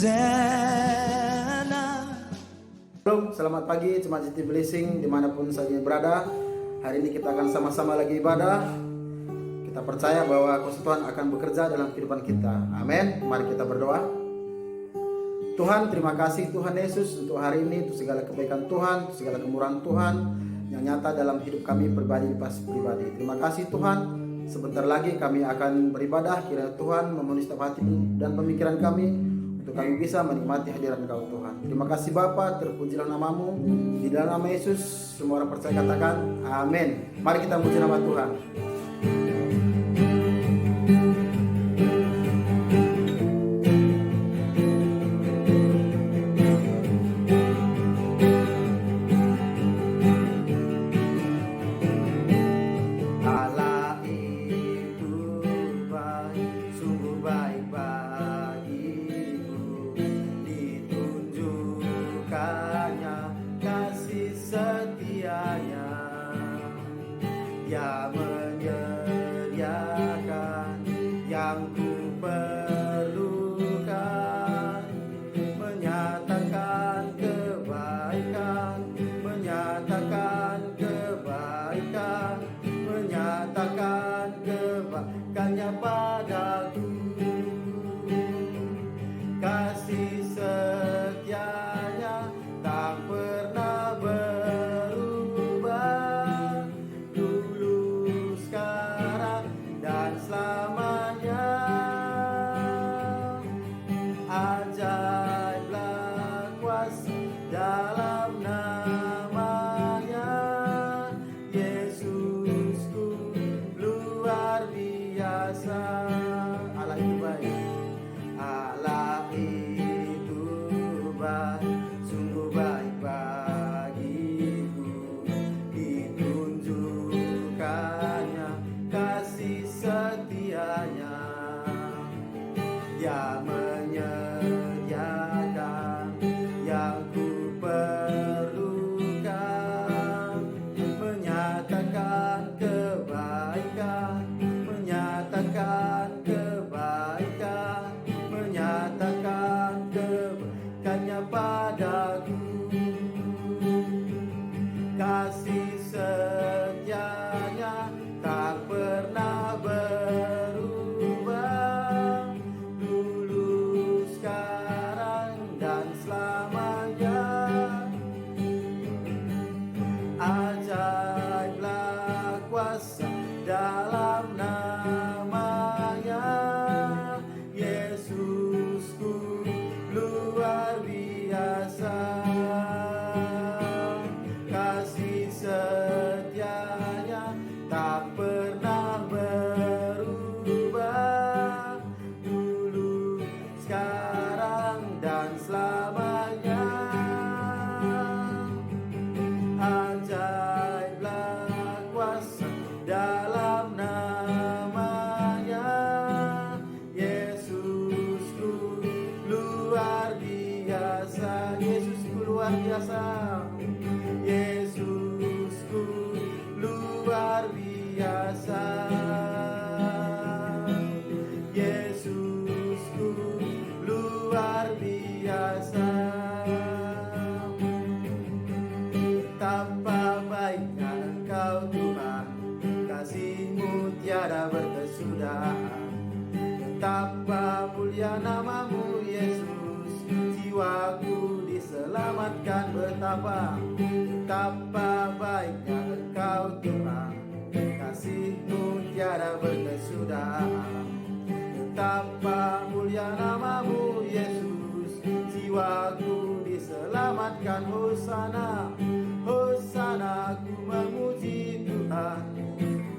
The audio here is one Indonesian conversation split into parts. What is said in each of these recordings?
Hosanna. Shalom, selamat pagi Jemaat City Blessing dimanapun saja berada. Hari ini kita akan sama-sama lagi ibadah. Kita percaya bahwa kuasa Tuhan akan bekerja dalam kehidupan kita. Amin. Mari kita berdoa. Tuhan, terima kasih Tuhan Yesus untuk hari ini, untuk segala kebaikan Tuhan, untuk segala kemurahan Tuhan yang nyata dalam hidup kami pribadi pas pribadi. Terima kasih Tuhan. Sebentar lagi kami akan beribadah. Kiranya Tuhan memenuhi setiap hati dan pemikiran kami untuk kami bisa menikmati hadirat Engkau Tuhan. Terima kasih Bapa, terpujilah namamu. Di dalam nama Yesus semua orang percaya katakan amin. Mari kita puji nama Tuhan. Dia menyediakan yang ku perlukan, menyatakan kebaikan, menyatakan kebaikan, menyatakan kebaikannya padaku. Kasih setianya tak pernah berubah, dulu, sekarang, dan selamanya. Ajaiblah kuasa dalam namanya, Yesusku luar biasa. Allah itu baik, Allah itu baik, sungguh baik bagiku. Ditunjukkannya kasih setianya, Dia menyediakan yang ku perlukan, menyatakan kebaikan, menyatakan kebaikan, menyatakan kebaikannya padaku. Kasih setianya tak pernah berubah, dulu, sekarang, dan selamanya. Ajaiblah kuasa dalam namanya, Yesusku luar biasa. Kasih setianya tak pernah berubah, dulu, sekarang, dan selamanya. Ajaiblah kuasa dalam namanya, Yesusku luar biasa. Yesusku luar biasa, Yesusku luar biasa, Yesusku luar biasa. Betapa baiknya Engkau Tuhan, kasih-Mu tiada berkesudahan. Betapa mulia namamu Yesus, jiwaku diselamatkan. Betapa baiknya Engkau Tuhan, kasih-Mu tiada berkesudahan. Betapa mulia namamu Yesus, jiwaku diselamatkan. Hosana, Hosana, ku memuji Tuhan.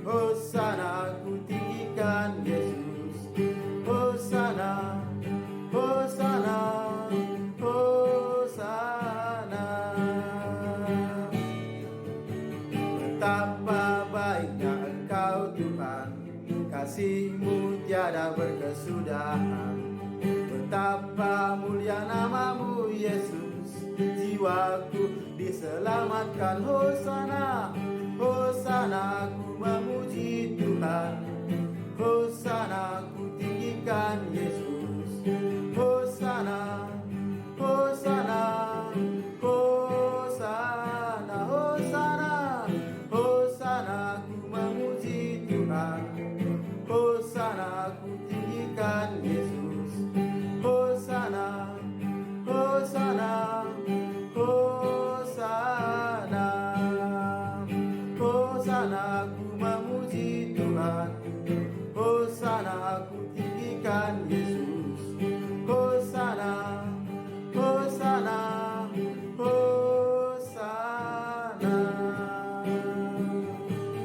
Hosana, ku tinggikan Yesus. Hosana, Hosana, Hosana. Betapa baiknya Engkau Tuhan, kasih-Mu tiada berkesudahan. Betapa mulia namamu Yesus, jiwaku diselamatkan. Hosana, Hosana, ku memuji Tuhan. Hosana, ku tinggikan Yesus. Hosana, Hosana ku tinggikan Yesus. Hosana, Hosana, Hosana. Hosana ku memuji Tuhan. Hosana ku tinggikan Yesus. Hosana, Hosana, Hosana.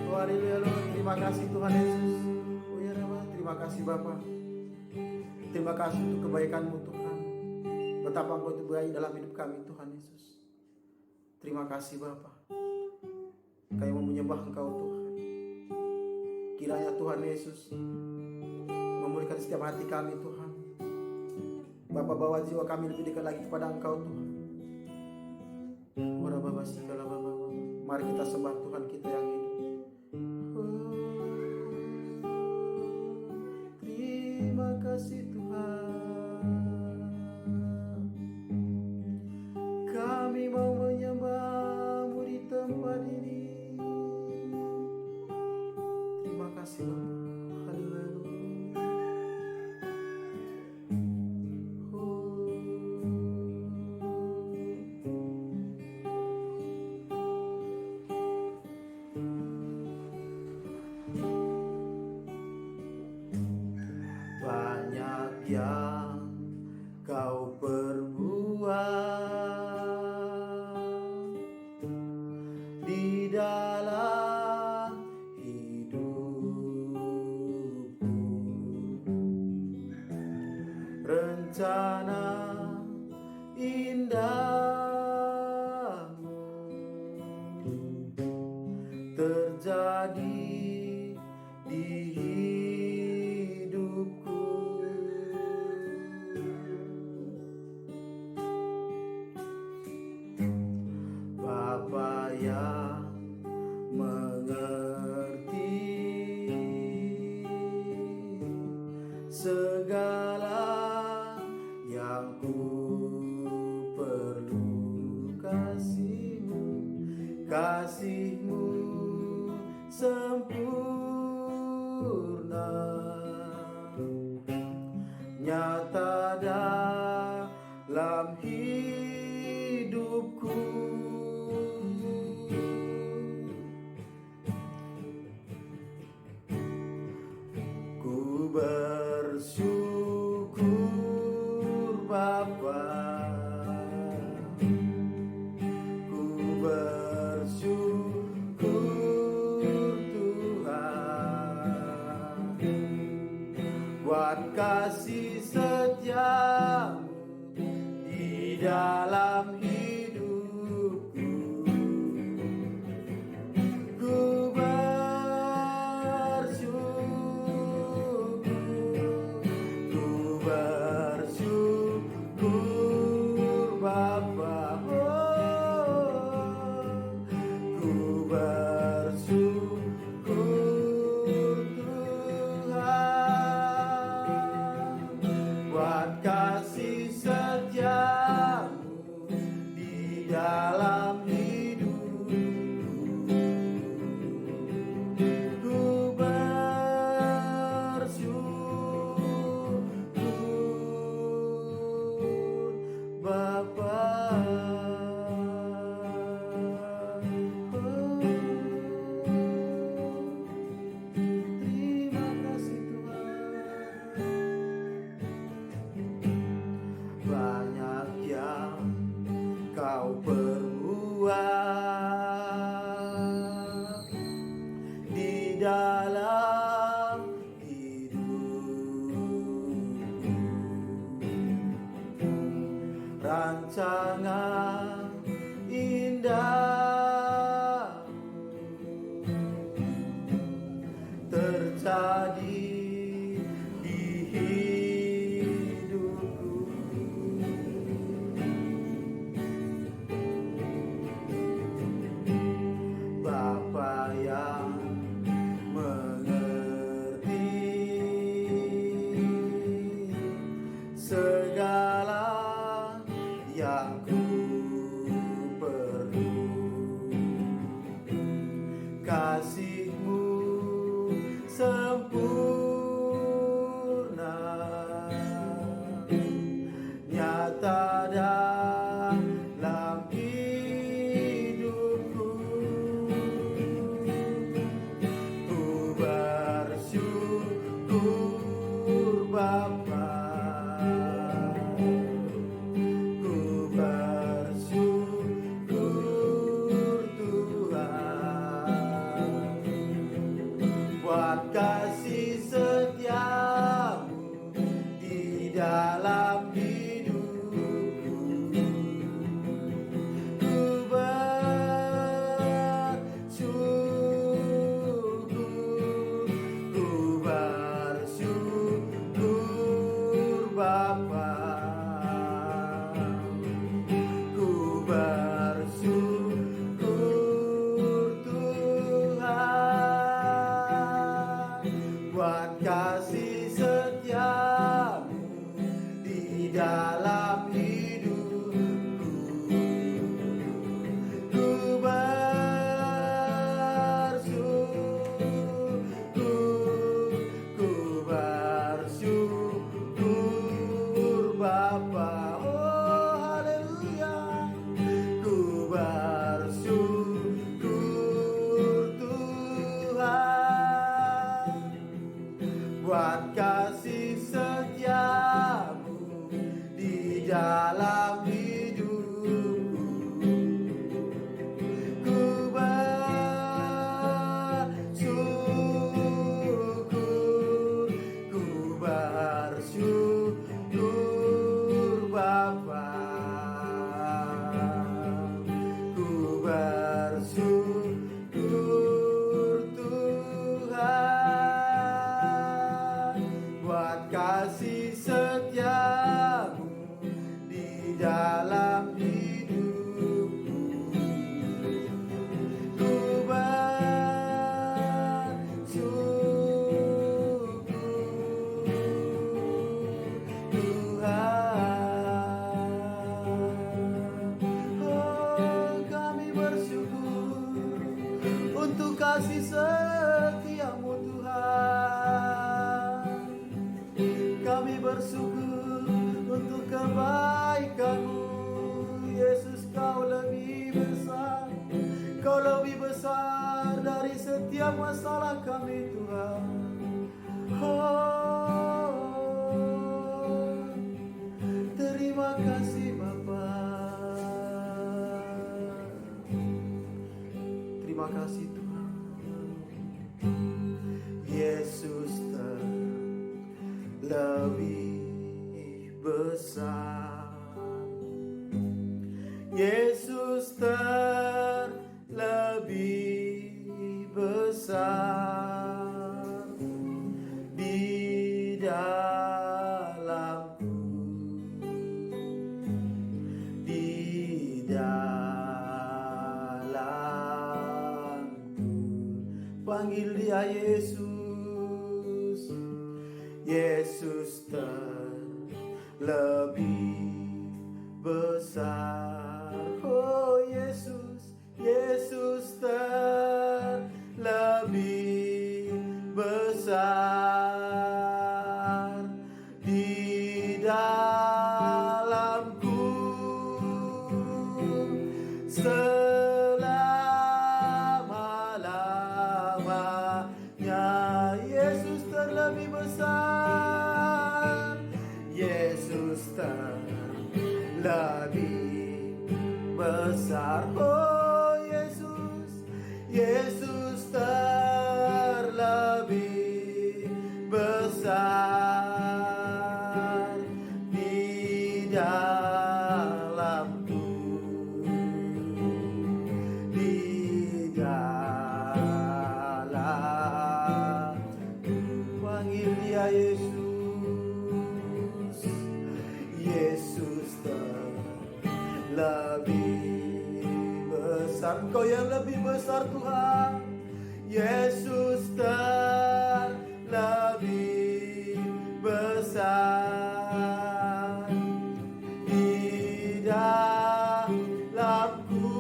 Oh, haleluya, terima kasih Tuhan Yesus. Oh ya Rabbah, terima kasih Bapa. Terima kasih untuk kebaikan-Mu Tuhan. Betapa Engkau itu baik dalam hidup kami Tuhan Yesus. Terima kasih Bapa. Kami mau menyembah Engkau Tuhan. Kiranya Tuhan Yesus memulihkan setiap hati kami Tuhan. Bapa, bawa jiwa kami lebih dekat lagi kepada Engkau Tuhan. Mari kita sembah Tuhan kita yang hidup. Terima kasih Tuhan. Kami mau menyembah-Mu di tempat ini. Terima kasih Bapa. Haleluya. Banyak yang Kau perbuat di dalam hidupku. Rencana indah-Mu terjadi di hidupku. Bapa yang mengerti segala yang ku perlu, kasih-Mu, kasih-Mu sempurna, nyata dalam hidupku. Ku bersyukur Bapa, ku bersyukur Tuhan, buat kasih setia-Mu di dalam hidupku. Ku bersyukur Bapa, ku bersyukur Tuhan, buat kasih setia-Mu di dalam hidupku. Ku bersyukur Bapa. Terima kasih Tuhan. Banyak yang Kau perbuat di dalam hidupku. Rancangan indah terjadi di hidupku. Bapa yang mengerti segala yang ku Bapa. Ku bersyukur Tuhan buat kasih setiamu di dalam hidupku. Ku bersyukur, ku bersyukur Bapa. Ku bersyukur Tuhan buat kasih setiamu di dalam hidupku. Ku bersyukur, ku bersyukur Bapa. Oh haleluya. Ku bersyukur Tuhan buat kasih setiamu di dalam hidupku. Ku bersyukur, ku bersyukur Bapa. Ku bersyukur Tuhan buat kasih setiamu di dalam hidupku. Ku bersyukur Tuhan. Oh, kami bersyukur untuk kasih setiamu Tuhan. Kami bersyukur untuk kebaikanmu Yesus. Kau lebih besar, kau lebih besar dari setiap masalah kami Tuhan. Oh, terima kasih Bapa. Terima kasih Tuhan. Yesus terlebih besar. Yesus terlebih besar di dalamku, di dalamku. Panggil dia Yesus. Yesus terlebih besar. Oh Yesus, Yesus terlebih besar di dalamku. Selama-lamanya Yesus terlebih besar. Yesus terlebih besar. Oh Yesus, Yesus terlebih besar di dalamku, di dalam. Panggil dia Yesus. Yesus terlebih besar. Engkau yang lebih besar Tuhan. Yesus terlebih besar di dalamku.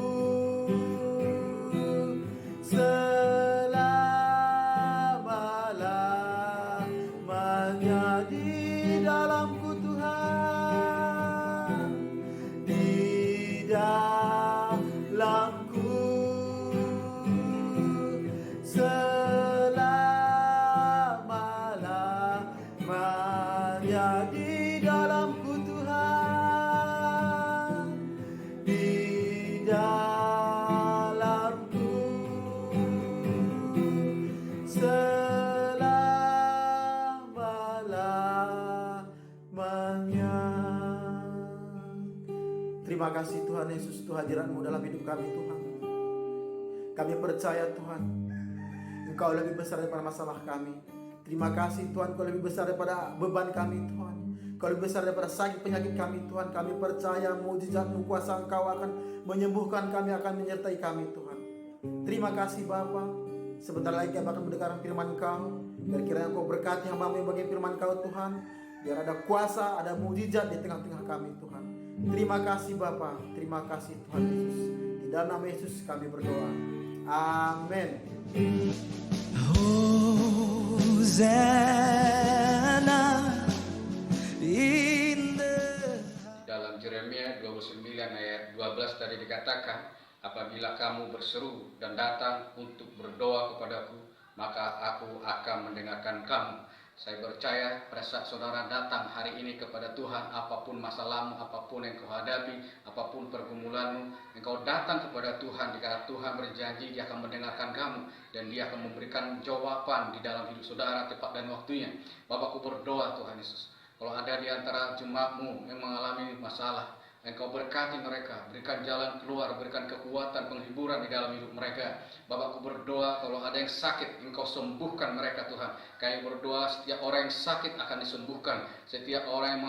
Selama-lamanya di dalamku Tuhan, di dalamku. Selama-lamanya di dalamku Tuhan, di dalamku selama-lamanya. Terima kasih Tuhan Yesus, Tuhan hadirat-Mu dalam hidup kami Tuhan. Kami percaya Tuhan, Engkau lebih besar daripada masalah kami. Terima kasih Tuhan, Kau lebih besar daripada beban kami Tuhan. Kau lebih besar daripada sakit penyakit kami Tuhan. Kami percaya mujizat-Mu, kuasa Engkau akan menyembuhkan kami, akan menyertai kami Tuhan. Terima kasih Bapa. Sebentar lagi kami akan mendengar firman Kau. Biar kiranya Kau berkati hamba-Mu yang bagian firman Kau Tuhan. Biar ada kuasa, ada mujizat di tengah-tengah kami Tuhan. Terima kasih Bapa. Terima kasih Tuhan Yesus. Di dalam nama Yesus kami berdoa. Amin. Hosanna in the... Dalam Yeremia 29 ayat 12 tadi dikatakan, apabila kamu berseru dan datang untuk berdoa kepadaku, maka aku akan mendengarkan kamu. Saya percaya pada saat saudara datang hari ini kepada Tuhan, apapun masalahmu, apapun yang kau hadapi, apapun pergumulanmu, engkau datang kepada Tuhan, dikatakan Tuhan berjanji Dia akan mendengarkan kamu dan Dia akan memberikan jawaban di dalam hidup saudara tepat dan waktunya. Bapakku berdoa Tuhan Yesus, kalau ada di antara jemaatmu yang mengalami masalah, Engkau berkati mereka, berikan jalan keluar, berikan kekuatan, penghiburan di dalam hidup mereka. Bapakku berdoa kalau ada yang sakit, Engkau sembuhkan mereka Tuhan. Kami berdoa setiap orang yang sakit akan disembuhkan. Setiap orang yang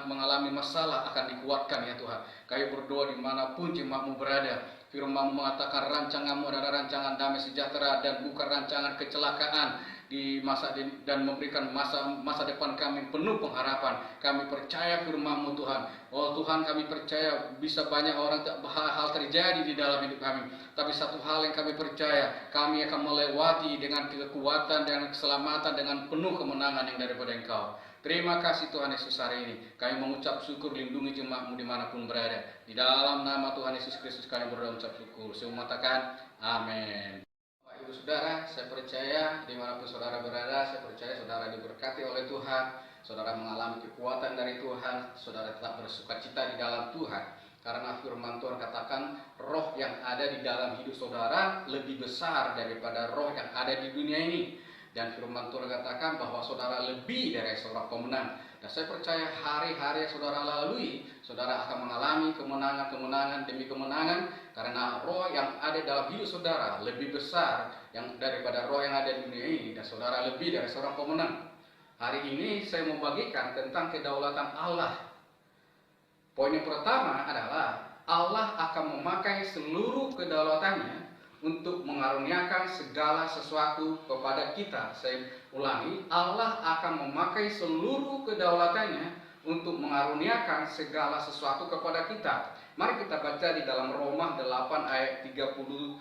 mengalami masalah akan dikuatkan ya Tuhan. Kami berdoa dimanapun jemaatmu berada. Firman-Mu mengatakan rancangan-Mu adalah rancangan damai sejahtera dan bukan rancangan kecelakaan dan memberikan masa depan kami penuh pengharapan. Kami percaya firman-Mu Tuhan. Oh Tuhan, kami percaya bisa banyak orang hal terjadi di dalam hidup kami, tapi satu hal yang kami percaya, kami akan melewati dengan kekuatan, dengan keselamatan, dengan penuh kemenangan yang daripada Engkau. Terima kasih Tuhan Yesus hari ini. Kami mengucap syukur, lindungi jemaat-Mu dimanapun berada. Di dalam nama Tuhan Yesus Kristus kami berdoa ucap syukur. Semua katakan amin. Bapak Ibu Saudara, saya percaya dimanapun saudara berada, saya percaya saudara diberkati oleh Tuhan. Saudara mengalami kekuatan dari Tuhan. Saudara tetap bersukacita di dalam Tuhan. Karena firman Tuhan katakan roh yang ada di dalam hidup saudara lebih besar daripada roh yang ada di dunia ini. Dan firman Tuhan katakan bahwa saudara lebih dari seorang pemenang. Dan saya percaya hari-hari yang saudara lalui, saudara akan mengalami kemenangan-kemenangan demi kemenangan. Karena roh yang ada dalam hidup saudara lebih besar daripada roh yang ada di dunia ini. Dan saudara lebih dari seorang pemenang. Hari ini saya mau bagikan tentang kedaulatan Allah. Poin yang pertama adalah Allah akan memakai seluruh kedaulatannya untuk mengaruniakan segala sesuatu kepada kita. Saya ulangi, Allah akan memakai seluruh kedaulatannya untuk mengaruniakan segala sesuatu kepada kita. Mari kita baca di dalam Roma 8 ayat 32.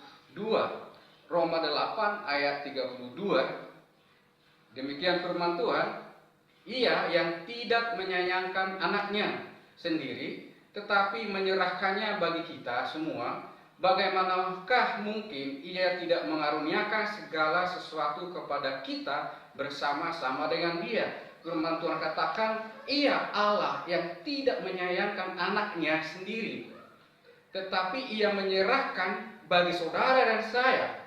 Roma 8 ayat 32. Demikian firman Tuhan, Ia yang tidak menyayangkan anaknya sendiri, tetapi menyerahkannya bagi kita semua, bagaimanakah mungkin Ia tidak mengaruniakan segala sesuatu kepada kita bersama-sama dengan Dia? Firman Tuhan katakan, Ia Allah yang tidak menyayangkan anaknya sendiri, tetapi Ia menyerahkan bagi saudara dan saya.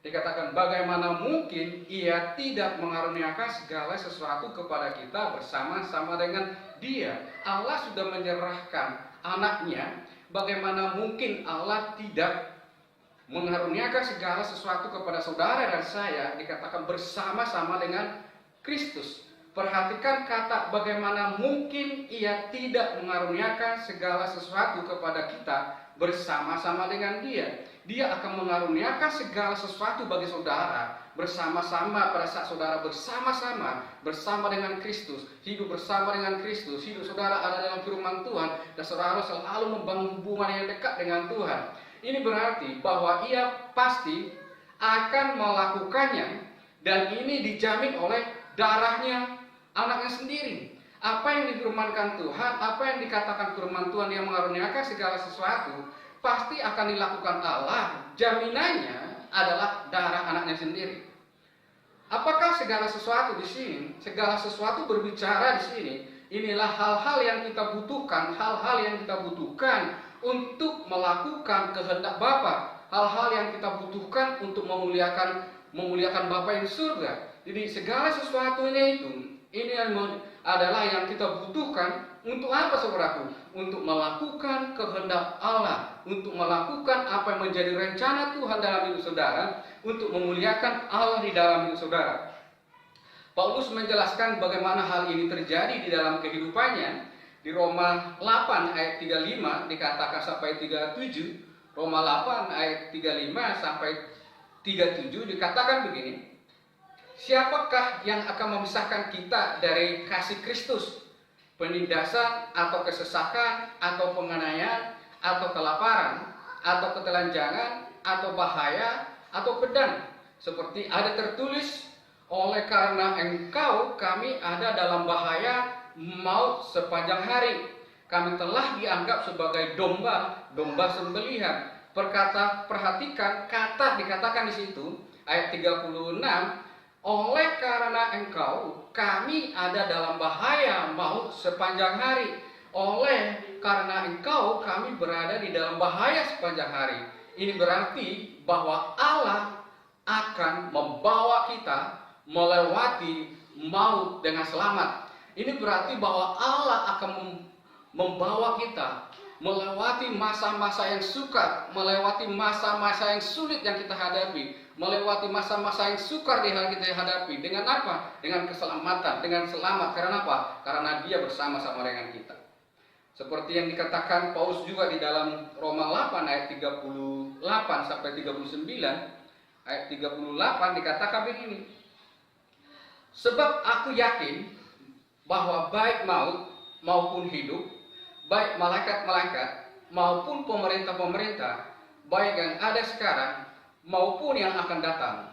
Dikatakan bagaimana mungkin Ia tidak mengaruniakan segala sesuatu kepada kita bersama-sama dengan Dia. Allah sudah menyerahkan anaknya. Bagaimana mungkin Allah tidak mengaruniakan segala sesuatu kepada saudara dan saya, dikatakan bersama-sama dengan Kristus. Perhatikan kata bagaimana mungkin Ia tidak mengaruniakan segala sesuatu kepada kita bersama-sama dengan Dia. Dia akan mengaruniakan segala sesuatu bagi saudara bersama-sama pada saat saudara bersama dengan Kristus, hidup bersama dengan Kristus, hidup saudara ada dalam firman Tuhan, dan saudara selalu membangun hubungan yang dekat dengan Tuhan. Ini berarti bahwa Ia pasti akan melakukannya, dan ini dijamin oleh darahnya anaknya sendiri. Apa yang difirmankan Tuhan, apa yang dikatakan firman Tuhan, Dia mengaruniakan segala sesuatu, pasti akan dilakukan Allah. Jaminannya adalah darah anaknya sendiri. Apakah segala sesuatu di sini, segala sesuatu berbicara di sini, inilah hal-hal yang kita butuhkan, hal-hal yang kita butuhkan untuk melakukan kehendak Bapa, hal-hal yang kita butuhkan untuk memuliakan Bapa yang di surga. Jadi segala sesuatunya ini adalah yang kita butuhkan untuk apa, saudaraku? Untuk melakukan kehendak Allah, untuk melakukan apa yang menjadi rencana Tuhan dalam hidup saudara, untuk memuliakan Allah di dalam hidup saudara. Paulus menjelaskan bagaimana hal ini terjadi di dalam kehidupannya. Di Roma 8 ayat 35 dikatakan sampai 37, Roma 8 ayat 35 sampai 37 dikatakan begini: siapakah yang akan memisahkan kita dari kasih Kristus? Penindasan atau kesesakan atau penganiayaan atau kelaparan atau ketelanjangan atau bahaya atau pedang, seperti ada tertulis, oleh karena engkau kami ada dalam bahaya maut sepanjang hari. Kami telah dianggap sebagai domba sembelihan. Perhatikan kata dikatakan di situ ayat 36, oleh karena engkau kami ada dalam bahaya maut sepanjang hari. Oleh karena engkau kami berada di dalam bahaya sepanjang hari. Ini berarti bahwa Allah akan membawa kita melewati maut dengan selamat. Ini berarti bahwa Allah akan membawa kita melewati masa-masa yang sukar, melewati masa-masa yang sulit yang kita hadapi, melewati masa-masa yang sukar yang kita hadapi. Dengan apa? Dengan keselamatan, dengan selamat. Karena apa? Karena Dia bersama-sama dengan kita. Seperti yang dikatakan Paulus juga di dalam Roma 8 ayat 38 sampai 39. Ayat 38 dikatakan begini: sebab aku yakin bahwa baik maut maupun hidup, baik malaikat-malaikat maupun pemerintah-pemerintah, baik yang ada sekarang maupun yang akan datang,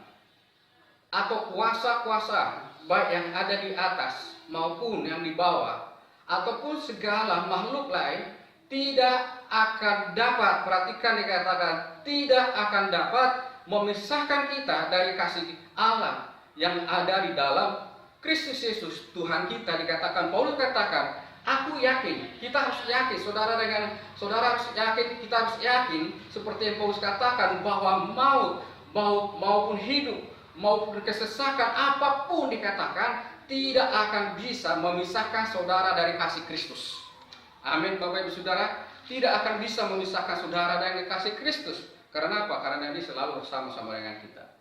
atau kuasa-kuasa, baik yang ada di atas maupun yang di bawah, ataupun segala makhluk lain, tidak akan dapat, perhatikan dikatakan, tidak akan dapat memisahkan kita dari kasih Allah yang ada di dalam Kristus Yesus Tuhan kita. Dikatakan, Paulus katakan, aku yakin, kita harus yakin, saudara harus yakin, kita harus yakin, seperti yang Paulus katakan, bahwa maut maupun hidup maupun kesesakan apapun dikatakan tidak akan bisa memisahkan saudara dari kasih Kristus. Amin, Bapak Ibu Saudara, tidak akan bisa memisahkan saudara dari kasih Kristus. Karena apa? Karena Dia selalu bersama-sama dengan kita.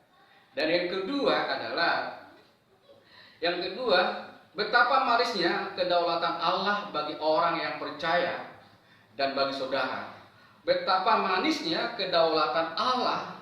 Dan yang kedua adalah, betapa manisnya kedaulatan Allah bagi orang yang percaya dan bagi saudara. Betapa manisnya kedaulatan Allah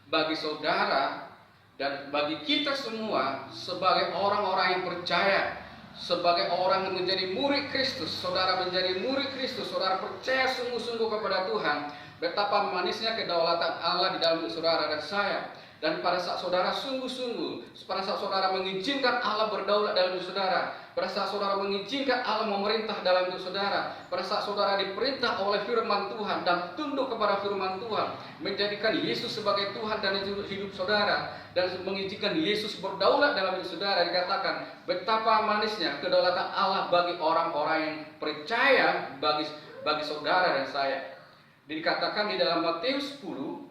bagi saudara dan bagi kita semua sebagai orang-orang yang percaya, sebagai orang yang menjadi murid Kristus. Saudara menjadi murid Kristus, saudara percaya sungguh-sungguh kepada Tuhan. Betapa manisnya kedaulatan Allah di dalam saudara dan saya. Dan pada saat saudara sungguh-sungguh, pada saat saudara mengizinkan Allah berdaulat dalam hidup saudara, pada saat saudara mengizinkan Allah memerintah dalam hidup saudara, pada saat saudara diperintah oleh firman Tuhan dan tunduk kepada firman Tuhan, menjadikan Yesus sebagai Tuhan dan hidup saudara, dan mengizinkan Yesus berdaulat dalam hidup saudara, dikatakan betapa manisnya kedaulatan Allah bagi orang-orang yang percaya, bagi saudara dan saya. Dikatakan di dalam Matius 10,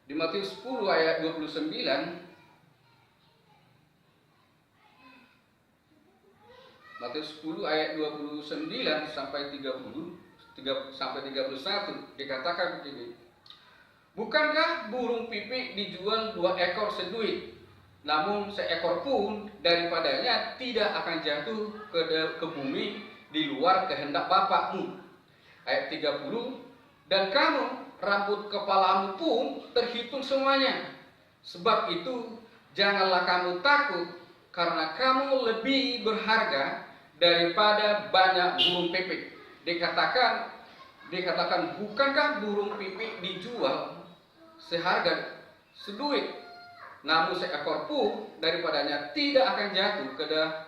di Matius 10 ayat 29, Matius 10 ayat 29 sampai 31 dikatakan begini: bukankah burung pipik dijual 2 ekor seduit, namun seekor pun daripadanya tidak akan jatuh ke bumi di luar kehendak Bapakmu. Ayat 30, dan kamu, rambut kepalamu pun terhitung semuanya. Sebab itu janganlah kamu takut, karena kamu lebih berharga daripada banyak burung pipik. Dikatakan, bukankah burung pipik dijual seharga seduit, namun seekor pun daripadanya tidak akan jatuh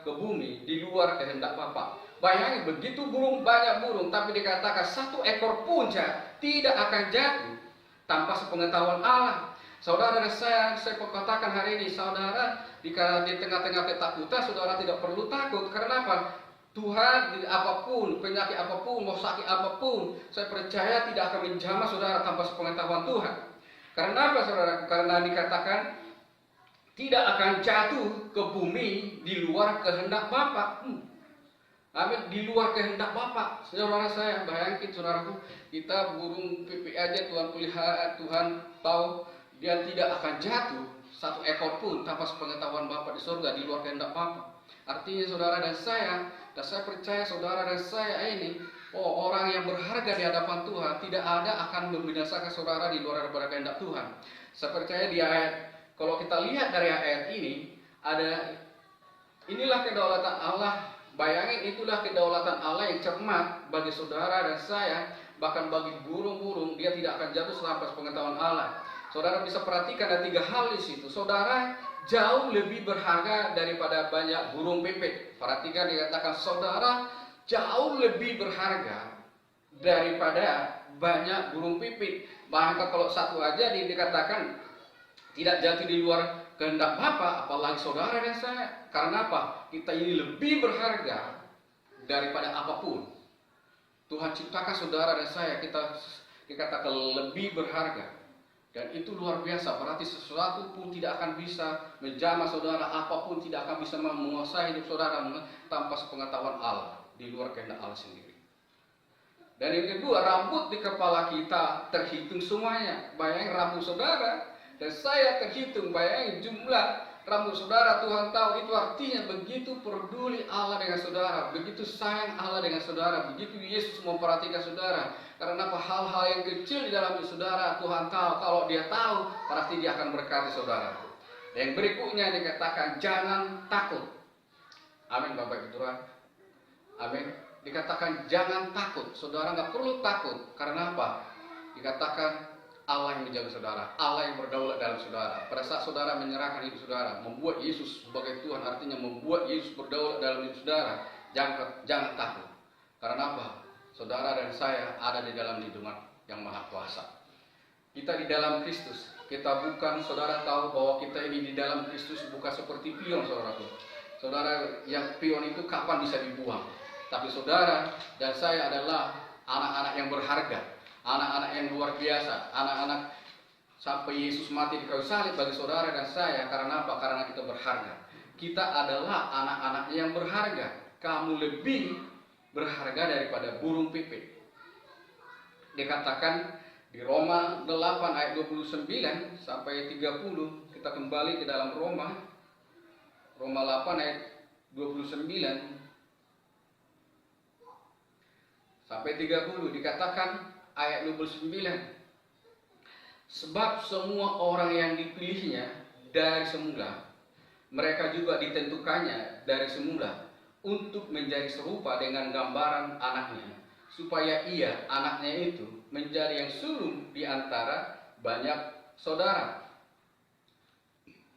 ke bumi di luar kehendak Bapa. Bayangin, begitu banyak burung, tapi dikatakan 1 ekor pun tidak akan jatuh tanpa sepengetahuan Allah. Saudara dan saya katakan hari ini, saudara, di tengah-tengah ketakutan, saudara tidak perlu takut. Karena apa? Tuhan, apapun, penyakit apapun, mau sakit apapun, saya percaya tidak akan menjamah saudara tanpa sepengetahuan Tuhan. Karena apa saudara? Karena dikatakan tidak akan jatuh ke bumi di luar kehendak Bapa. Amin, di luar kehendak Bapa. Saudara saya, bayangin saudaraku, kita burung pipik aja Tuhan pelihara, Tuhan tahu dia tidak akan jatuh satu ekor pun tanpa sepengetahuan Bapa di surga, di luar kehendak Bapa. Artinya saudara dan saya percaya saudara dan saya ini orang yang berharga di hadapan Tuhan, tidak ada akan membinasakan saudara di luar daripada kehendak Tuhan. Saya percaya di ayat, kalau kita lihat dari ayat ini, ada inilah kedaulatan Allah. Bayangin, itulah kedaulatan Allah yang cermat bagi saudara dan saya, bahkan bagi burung-burung, dia tidak akan jatuh tanpa pengetahuan Allah. Saudara bisa perhatikan ada 3 hal di situ. Saudara jauh lebih berharga daripada banyak burung pipit. Perhatikan dikatakan saudara jauh lebih berharga daripada banyak burung pipit. Bahkan kalau satu aja dikatakan tidak jatuh di luar kehendak Bapa, apalagi saudara dan saya. Karena apa? Kita ini lebih berharga daripada apapun. Tuhan ciptakan saudara dan saya, kita dikatakan lebih berharga. Dan itu luar biasa, berarti sesuatu pun tidak akan bisa menjamah saudara, apapun tidak akan bisa menguasai hidup saudara tanpa sepengetahuan Allah, di luar kehendak Allah sendiri. Dan yang kedua, rambut di kepala kita terhitung semuanya. Bayangin rambut saudara dan saya terhitung, bayangin jumlah rambut saudara. Tuhan tahu, itu artinya begitu peduli Allah dengan saudara, begitu sayang Allah dengan saudara, begitu Yesus memperhatikan saudara. Karena apa? Hal-hal yang kecil di dalam hidup saudara Tuhan tahu. Kalau dia tahu, pasti dia akan berkati saudara. Dan yang berikutnya dikatakan jangan takut. Amin Bapak Ibu Tuhan. Amin. Dikatakan jangan takut. Saudara nggak perlu takut. Karena apa? Dikatakan Allah yang menjaga saudara, Allah yang berdaulat dalam saudara. Pada saat saudara menyerahkan hidup saudara, membuat Yesus sebagai Tuhan, artinya membuat Yesus berdaulat dalam hidup saudara, jangan takut. Karena apa? Saudara dan saya ada di dalam lindungan yang Maha Kuasa. Kita di dalam Kristus. Kita bukan, saudara tahu bahwa kita ini di dalam Kristus bukan seperti pion, saudaraku. Saudara, yang pion itu kapan bisa dibuang? Tapi saudara dan saya adalah anak-anak yang berharga, anak-anak yang luar biasa, anak-anak sampai Yesus mati di kayu salib bagi saudara dan saya. Karena apa? Karena kita berharga. Kita adalah anak-anak yang berharga. Kamu lebih berharga daripada burung pipit. Dikatakan di Roma 8 ayat 29 sampai 30. Kita kembali ke dalam Roma 8 ayat 29 sampai 30. Dikatakan ayat 29, sebab semua orang yang dipilihnya dari semula, mereka juga ditentukannya dari semula untuk menjadi serupa dengan gambaran anaknya, supaya ia, anaknya itu, menjadi yang sulung di antara banyak saudara.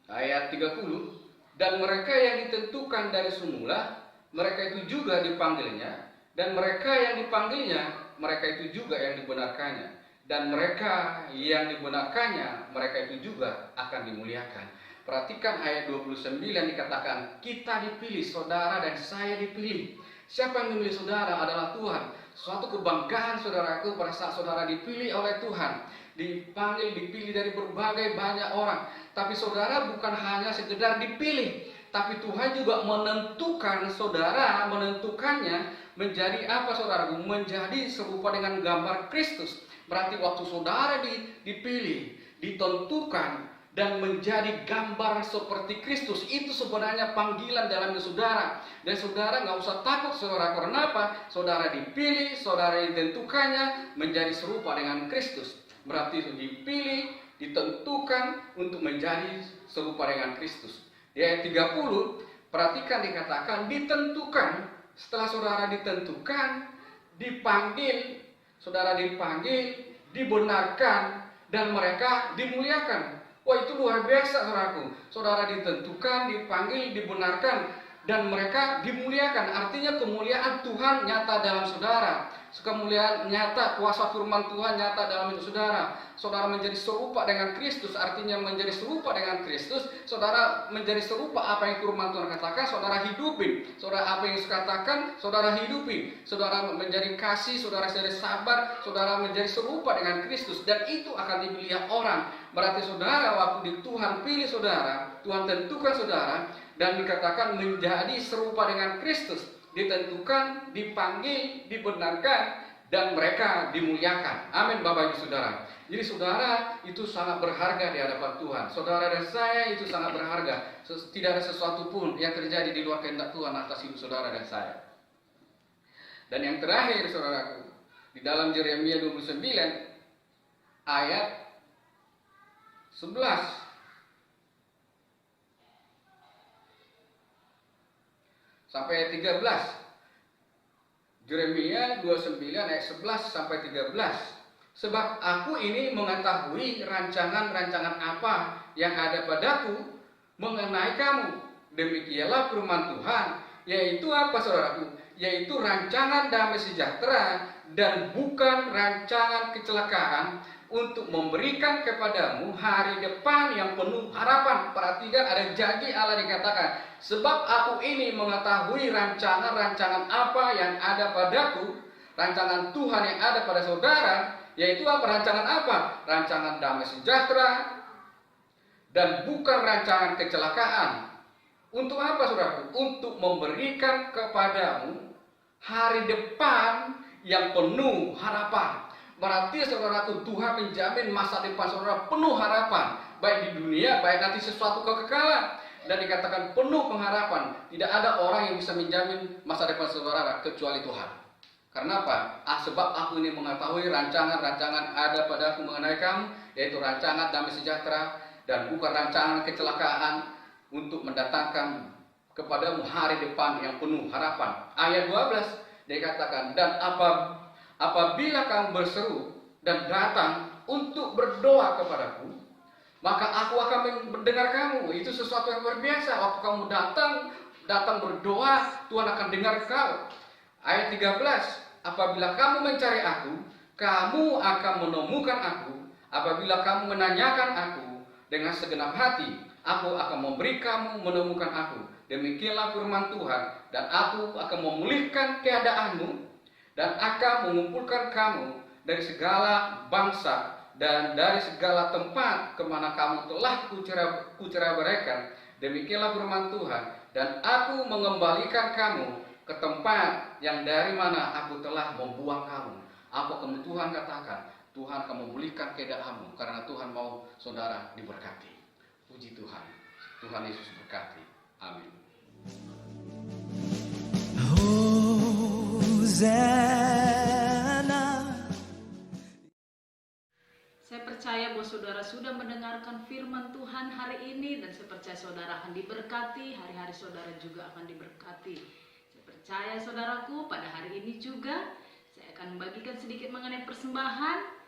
Ayat 30, dan mereka yang ditentukan dari semula, mereka itu juga dipanggilnya, dan mereka yang dipanggilnya, mereka itu juga yang dibenarkannya, dan mereka yang dibenarkannya, mereka itu juga akan dimuliakan. Perhatikan ayat 29 dikatakan kita dipilih, saudara dan saya dipilih. Siapa yang memilih saudara adalah Tuhan. Suatu kebanggaan saudaraku pada saat saudara dipilih oleh Tuhan, dipanggil, dipilih dari berbagai banyak orang. Tapi saudara bukan hanya sekedar dipilih, tapi Tuhan juga menentukan saudara, menentukannya menjadi apa saudaraku? Menjadi serupa dengan gambar Kristus. Berarti waktu saudara dipilih, ditentukan, dan menjadi gambar seperti Kristus, itu sebenarnya panggilan dalam hidup saudara. Dan saudara nggak usah takut saudara. Karena apa? Saudara dipilih, saudara ditentukannya menjadi serupa dengan Kristus. Berarti dipilih, ditentukan untuk menjadi serupa dengan Kristus. Di ayat 30, perhatikan dikatakan ditentukan. Setelah saudara ditentukan, dipanggil, saudara dipanggil, dibenarkan, dan mereka dimuliakan. Wah, itu luar biasa saudaraku. Saudara ditentukan, dipanggil, dibenarkan, dan mereka dimuliakan. Artinya kemuliaan Tuhan nyata dalam saudara. Kemuliaan nyata, kuasa firman Tuhan nyata dalam hidup saudara. Saudara menjadi serupa dengan Kristus, artinya menjadi serupa dengan Kristus. Saudara menjadi serupa apa yang firman Tuhan katakan, saudara hidupin. Saudara apa yang katakan, saudara hidupin. Saudara menjadi kasih, saudara menjadi sabar, saudara menjadi serupa dengan Kristus. Dan itu akan dilihat orang. Berarti saudara waktu Tuhan pilih saudara, Tuhan tentukan saudara, dan dikatakan menjadi serupa dengan Kristus. Ditentukan, dipanggil, dibenarkan, dan mereka dimuliakan. Amin Bapak Ibu Saudara. Jadi saudara itu sangat berharga di hadapan Tuhan. Saudara dan saya itu sangat berharga. Tidak ada sesuatu pun yang terjadi di luar kehendak Tuhan atas hidup saudara dan saya. Dan yang terakhir saudaraku, di dalam Yeremia 29 ayat 11 sampai 13. Yeremia 29 ayat 11 sampai 13. Sebab aku ini mengetahui rancangan-rancangan apa yang ada padaku mengenai kamu. Demikianlah firman Tuhan, yaitu apa saudaraku? Yaitu rancangan damai sejahtera dan bukan rancangan kecelakaan, untuk memberikan kepadamu hari depan yang penuh harapan. Perhatikan, ada janji Allah dikatakan, sebab aku ini mengetahui rancangan-rancangan apa yang ada padaku, rancangan Tuhan yang ada pada saudara, yaitu apa? Rancangan apa? Rancangan damai sejahtera dan bukan rancangan kecelakaan. Untuk apa saudaraku? Untuk memberikan kepadamu hari depan yang penuh harapan. Berarti saudaraku, Tuhan menjamin masa depan saudara penuh harapan, baik di dunia, baik nanti sesuatu kekekalan. Dan dikatakan penuh pengharapan. Tidak ada orang yang bisa menjamin masa depan saudara kecuali Tuhan. Karena apa? Sebab aku ini mengetahui rancangan-rancangan ada padaku mengenai kamu, yaitu rancangan damai sejahtera dan bukan rancangan kecelakaan, untuk mendatangkan kepadamu hari depan yang penuh harapan. Ayat 12 dikatakan, dan apabila kamu berseru dan datang untuk berdoa kepadaku, maka aku akan mendengar kamu. Itu sesuatu yang luar biasa. Waktu kamu datang berdoa, Tuhan akan dengar kau. Ayat 13, apabila kamu mencari aku, kamu akan menemukan aku. Apabila kamu menanyakan aku dengan segenap hati, aku akan memberi kamu menemukan aku. Demikianlah firman Tuhan, dan aku akan memulihkan keadaanmu, dan akan mengumpulkan kamu dari segala bangsa dan dari segala tempat kemana kamu telah kuceraikan. Demikianlah firman Tuhan, dan aku mengembalikan kamu ke tempat yang dari mana aku telah membuang kamu. Apa kamu Tuhan katakan? Tuhan akan memulihkan keadaanmu, karena Tuhan mau saudara diberkati. Puji Tuhan. Tuhan Yesus berkati. Amin. Saya percaya bahwa saudara sudah mendengarkan firman Tuhan hari ini, dan saya percaya saudara akan diberkati, hari-hari saudara juga akan diberkati. Saya percaya saudaraku, pada hari ini juga saya akan membagikan sedikit mengenai persembahan.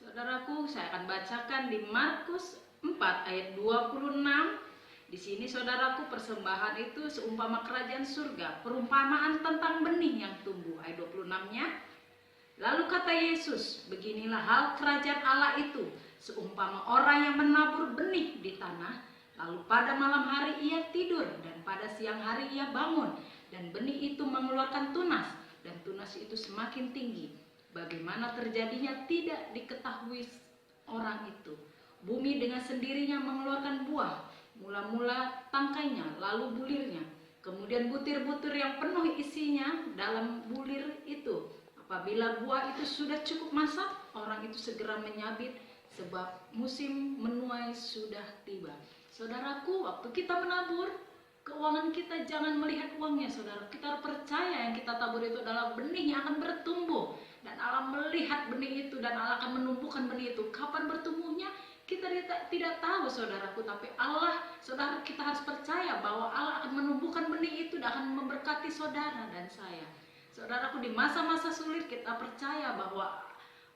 Saudaraku, saya akan bacakan di Markus 4 ayat 26. Di sini saudaraku, persembahan itu seumpama kerajaan surga, perumpamaan tentang benih yang tumbuh. Ayat 26-nya. Lalu kata Yesus, beginilah hal kerajaan Allah itu, seumpama orang yang menabur benih di tanah, lalu pada malam hari ia tidur, dan pada siang hari ia bangun, dan benih itu mengeluarkan tunas, dan tunas itu semakin tinggi. Bagaimana terjadinya tidak diketahui orang itu. Bumi dengan sendirinya mengeluarkan buah, mula-mula tangkainya, lalu bulirnya, kemudian butir-butir yang penuh isinya dalam bulir itu. Apabila buah itu sudah cukup masak, orang itu segera menyabit, sebab musim menuai sudah tiba. Saudaraku, waktu kita menabur, keuangan kita jangan melihat uangnya, saudara. Kita harus percaya yang kita tabur itu adalah benih yang akan bertumbuh, dan Allah melihat benih itu, dan Allah akan menumbuhkan benih itu. Kapan bertumbuhnya kita tidak tahu, saudaraku, tapi Allah, saudara, kita harus percaya bahwa Allah akan menumbuhkan benih itu dan akan memberkati saudara dan saya. Saudaraku, di masa-masa sulit kita percaya bahwa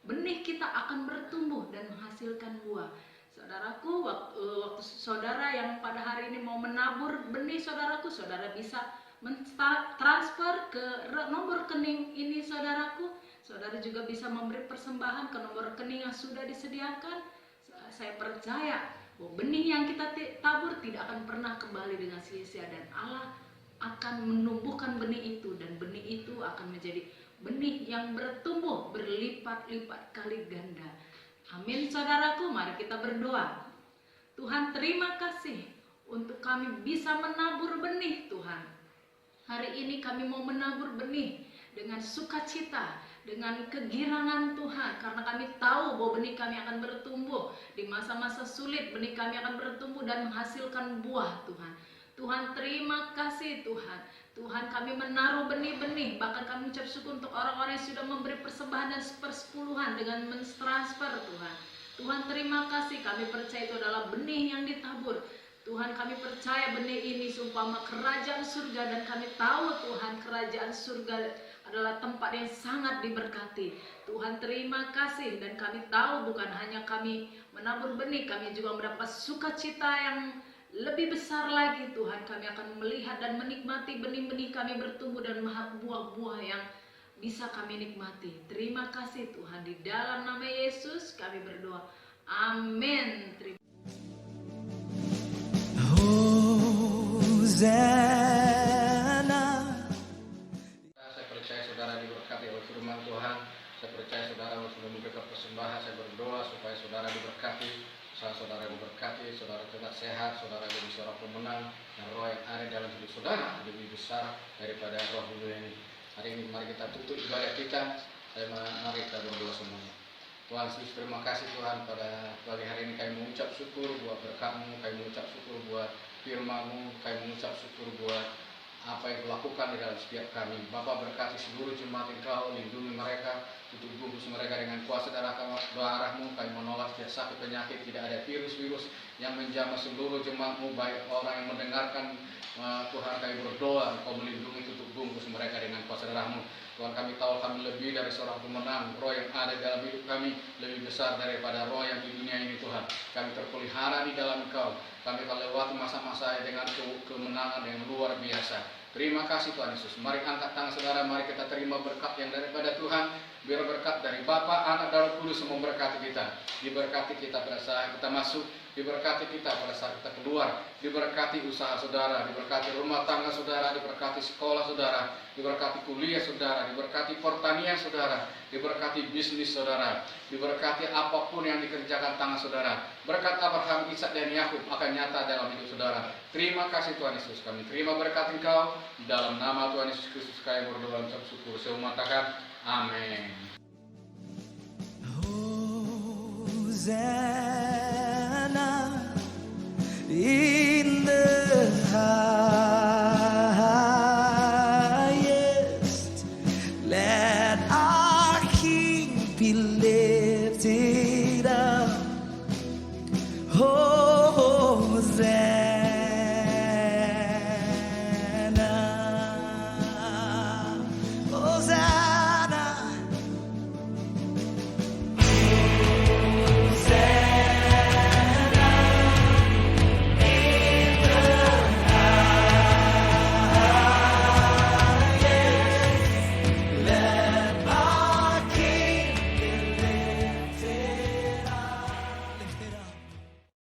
benih kita akan bertumbuh dan menghasilkan buah. Saudaraku, waktu saudara yang pada hari ini mau menabur benih saudaraku, saudara bisa transfer ke nomor rekening ini saudaraku. Saudara juga bisa memberi persembahan ke nomor rekening yang sudah disediakan. Saya percaya bahwa benih yang kita tabur tidak akan pernah kembali dengan sia-sia, dan Allah akan menumbuhkan benih itu, dan benih itu akan menjadi benih yang bertumbuh berlipat-lipat kali ganda. Amin saudaraku, mari kita berdoa. Tuhan, terima kasih untuk kami bisa menabur benih Tuhan. Hari ini kami mau menabur benih dengan sukacita, dengan kegirangan Tuhan, karena kami tahu bahwa benih kami akan bertumbuh. Di masa-masa sulit benih kami akan bertumbuh dan menghasilkan buah Tuhan. Tuhan, terima kasih Tuhan. Tuhan, kami menaruh benih-benih, bahkan kami ucap syukur untuk orang-orang yang sudah memberi persembahan dan persepuluhan dengan mentransfer Tuhan. Tuhan, terima kasih, kami percaya itu adalah benih yang ditabur. Tuhan, kami percaya benih ini seumpama kerajaan surga, dan kami tahu Tuhan, kerajaan surga adalah tempat yang sangat diberkati. Tuhan, terima kasih, dan kami tahu bukan hanya kami menabur benih, kami juga mendapat sukacita yang lebih besar lagi Tuhan. Kami akan melihat dan menikmati benih-benih kami bertumbuh dan buah-buah yang bisa kami nikmati. Terima kasih Tuhan, di dalam nama Yesus kami berdoa. Amin. Saya percaya saudara diberkati oleh firman Tuhan. Saya percaya saudara sudah memberikan persembahan. Saya berdoa supaya saudara diberkati, saudara diberkati, saudara tetap sehat, saudara jadi seorang pemenang, dan roh yang ada dalam hidup saudara lebih besar daripada roh dunia ini. Hari ini mari kita tutup ibadah kita. Mari kita berdoa semuanya. Tuhan Yesus, terima kasih Tuhan, pada pagi hari ini kami mengucap syukur buat berkat-Mu, kami mengucap syukur buat firman-Mu, kami mengucap syukur buat apa yang dilakukan di dalam setiap kami. Bapa, berkati seluruh jemaat Engkau, lindungi mereka, tutup bungkus mereka dengan kuasa darah-Mu. Kami menolak setiap sakit penyakit, tidak ada virus-virus yang menjamah seluruh jemaat-Mu, baik orang yang mendengarkan. Tuhan, kami berdoa Engkau melindungi, tutup bungkus mereka dengan kuasa darah-Mu. Tuhan, kami tahu kami lebih dari seorang pemenang. Roh yang ada dalam hidup kami lebih besar daripada roh yang di dunia ini Tuhan. Kami terpelihara di dalam Engkau. Kami akan lewati masa-masa dengan kemenangan yang luar biasa. Terima kasih Tuhan Yesus. Mari angkat tangan saudara, mari kita terima berkat yang daripada Tuhan. Biar berkat dari Bapa, Anak, dan Roh Kudus memberkati kita. Diberkati kita pada saat kita masuk, diberkati kita pada saat kita keluar, diberkati usaha saudara, diberkati rumah tangga saudara, diberkati sekolah saudara, diberkati kuliah saudara, diberkati pertanian saudara, diberkati bisnis saudara, diberkati apapun yang dikerjakan tangan saudara. Berkat Abraham, Ishak, dan Yakub akan nyata dalam hidup saudara. Terima kasih Tuhan Yesus. Kami terima berkat Engkau dalam nama Tuhan Yesus Kristus. Kami berdoa dan syukur. Saya mengatakan amin. Hosanna.